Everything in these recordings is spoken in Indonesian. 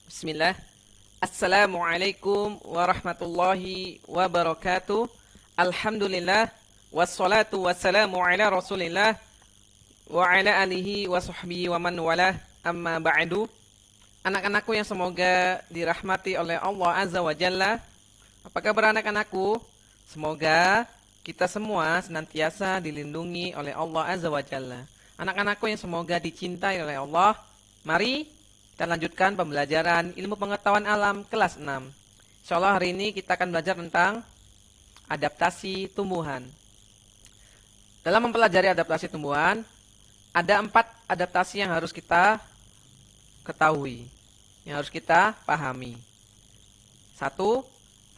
Bismillah. Assalamualaikum warahmatullahi wabarakatuh. Alhamdulillah. Wassalatu wassalamu ala rasulillah. Wa ala alihi wa sahbihi wa man walah. Amma ba'du. Anak-anakku yang semoga dirahmati oleh Allah Azza wa Jalla. Apa kabar anak-anakku? Semoga kita semua senantiasa dilindungi oleh Allah Azza wa Jalla. Anak-anakku yang semoga dicintai oleh Allah. Mari kita lanjutkan pembelajaran ilmu pengetahuan alam kelas 6. Insyaallah hari ini kita akan belajar tentang adaptasi tumbuhan. Dalam mempelajari adaptasi tumbuhan, ada 4 adaptasi yang harus kita ketahui, yang harus kita pahami. 1.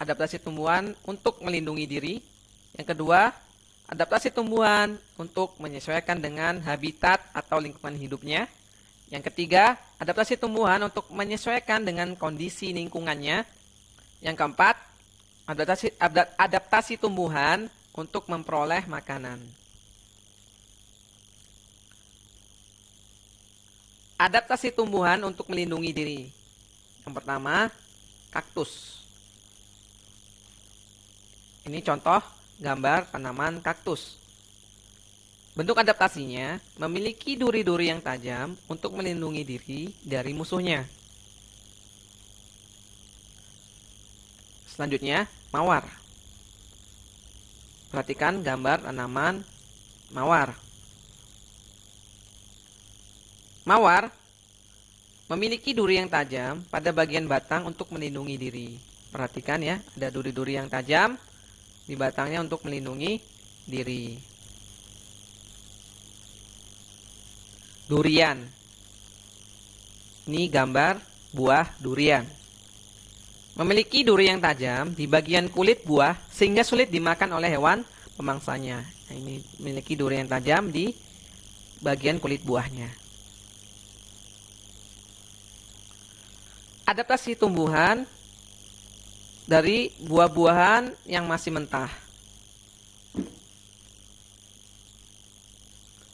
Adaptasi tumbuhan untuk melindungi diri. Yang kedua, adaptasi tumbuhan untuk menyesuaikan dengan habitat atau lingkungan hidupnya. Yang ketiga, adaptasi tumbuhan untuk menyesuaikan dengan kondisi lingkungannya. Yang keempat, adaptasi tumbuhan untuk memperoleh makanan. Adaptasi tumbuhan untuk melindungi diri. Yang pertama, kaktus. Ini contoh gambar tanaman kaktus. Bentuk adaptasinya memiliki duri-duri yang tajam untuk melindungi diri dari musuhnya. Selanjutnya, mawar. Perhatikan gambar tanaman mawar. Mawar memiliki duri yang tajam pada bagian batang untuk melindungi diri. Perhatikan ya, ada duri-duri yang tajam di batangnya untuk melindungi diri. Durian. Ini gambar buah durian. Memiliki duri yang tajam di bagian kulit buah sehingga sulit dimakan oleh hewan pemangsanya. Nah, ini memiliki duri yang tajam di bagian kulit buahnya. Adaptasi tumbuhan dari buah-buahan yang masih mentah.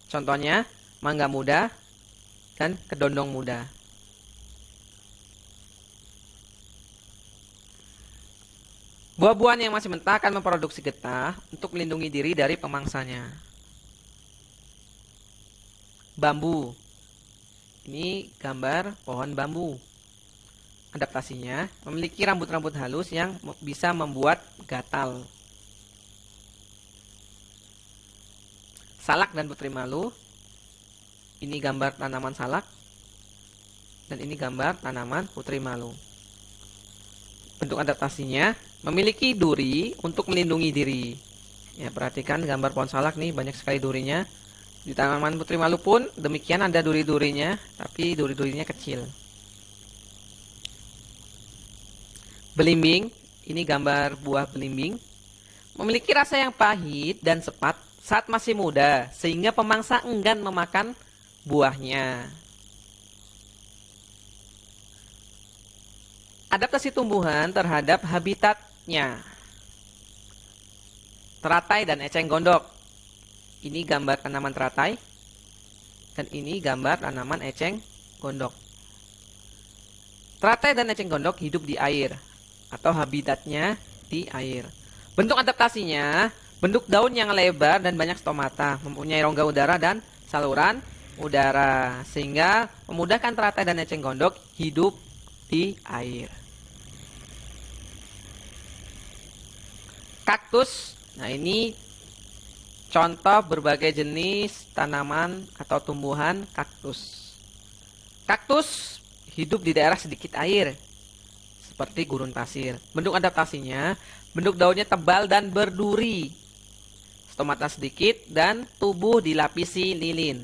Contohnya, mangga muda dan kedondong muda. Buah-buahan yang masih mentah akan memproduksi getah untuk melindungi diri dari pemangsanya. Bambu. Ini gambar pohon bambu. Adaptasinya memiliki rambut-rambut halus yang bisa membuat gatal. Salak dan putri malu. Ini gambar tanaman salak. Dan ini gambar tanaman putri malu. Bentuk adaptasinya memiliki duri untuk melindungi diri. Ya, perhatikan gambar pohon salak nih, banyak sekali durinya. Di tanaman putri malu pun demikian, ada duri-durinya, tapi duri-durinya kecil. Belimbing, ini gambar buah belimbing. Memiliki rasa yang pahit dan sepat saat masih muda, sehingga pemangsa enggan memakan buahnya. Adaptasi tumbuhan terhadap habitatnya. Teratai dan eceng gondok. Ini gambar tanaman teratai. Dan ini gambar tanaman eceng gondok. Teratai dan eceng gondok hidup di air atau habitatnya di air. Bentuk adaptasinya, bentuk daun yang lebar dan banyak stomata, mempunyai rongga udara dan saluran udara, sehingga memudahkan teratai dan eceng gondok hidup di air. Kaktus. Nah, ini contoh berbagai jenis tanaman atau tumbuhan kaktus. Kaktus hidup di daerah sedikit air, seperti gurun pasir. Bentuk adaptasinya, bentuk daunnya tebal dan berduri, stomata sedikit, dan tubuh dilapisi lilin.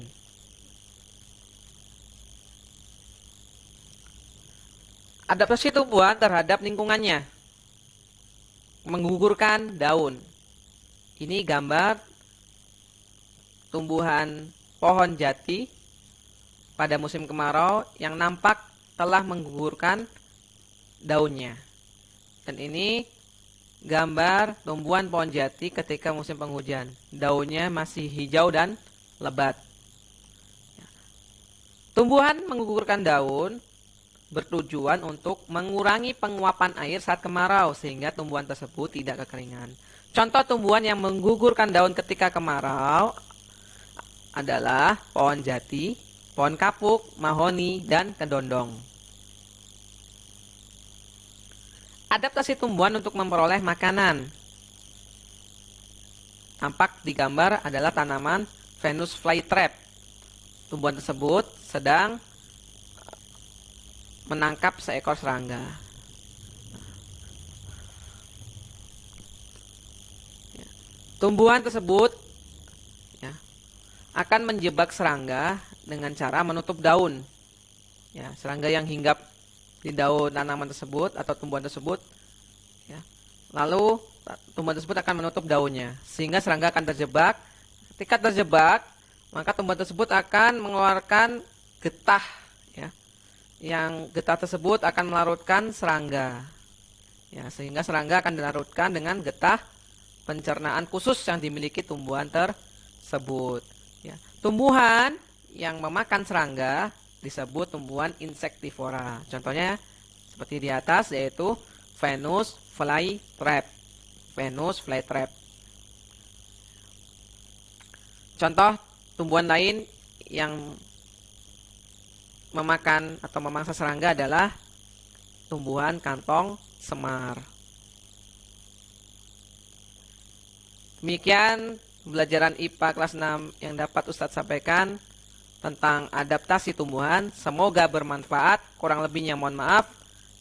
Adaptasi tumbuhan terhadap lingkungannya. Menggugurkan daun. Ini gambar tumbuhan pohon jati pada musim kemarau yang nampak telah menggugurkan daunnya. Dan ini gambar tumbuhan pohon jati ketika musim penghujan. Daunnya masih hijau dan lebat. Tumbuhan menggugurkan daun bertujuan untuk mengurangi penguapan air saat kemarau sehingga tumbuhan tersebut tidak kekeringan. Contoh tumbuhan yang menggugurkan daun ketika kemarau adalah pohon jati, pohon kapuk, mahoni, dan kedondong. Adaptasi tumbuhan untuk memperoleh makanan. Tampak di gambar adalah tanaman Venus flytrap. Tumbuhan tersebut sedang menangkap seekor serangga. Tumbuhan tersebut akan menjebak serangga dengan cara menutup daun. Serangga yang hinggap di daun tanaman tersebut atau tumbuhan tersebut, lalu tumbuhan tersebut akan menutup daunnya sehingga serangga akan terjebak. Ketika terjebak, maka tumbuhan tersebut akan mengeluarkan getah, yang getah tersebut akan melarutkan serangga, sehingga serangga akan dilarutkan dengan getah pencernaan khusus yang dimiliki tumbuhan tersebut. Tumbuhan yang memakan serangga disebut tumbuhan insektivora. Contohnya seperti di atas, yaitu Venus flytrap. Venus flytrap. Contoh tumbuhan lain yang memakan atau memangsa serangga adalah tumbuhan kantong semar. Demikian pembelajaran IPA kelas 6 yang dapat Ustadz sampaikan tentang adaptasi tumbuhan. Semoga bermanfaat. Kurang lebihnya mohon maaf.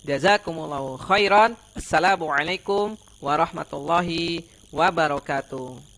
Jazakumullahu khairan. Assalamualaikum warahmatullahi wabarakatuh.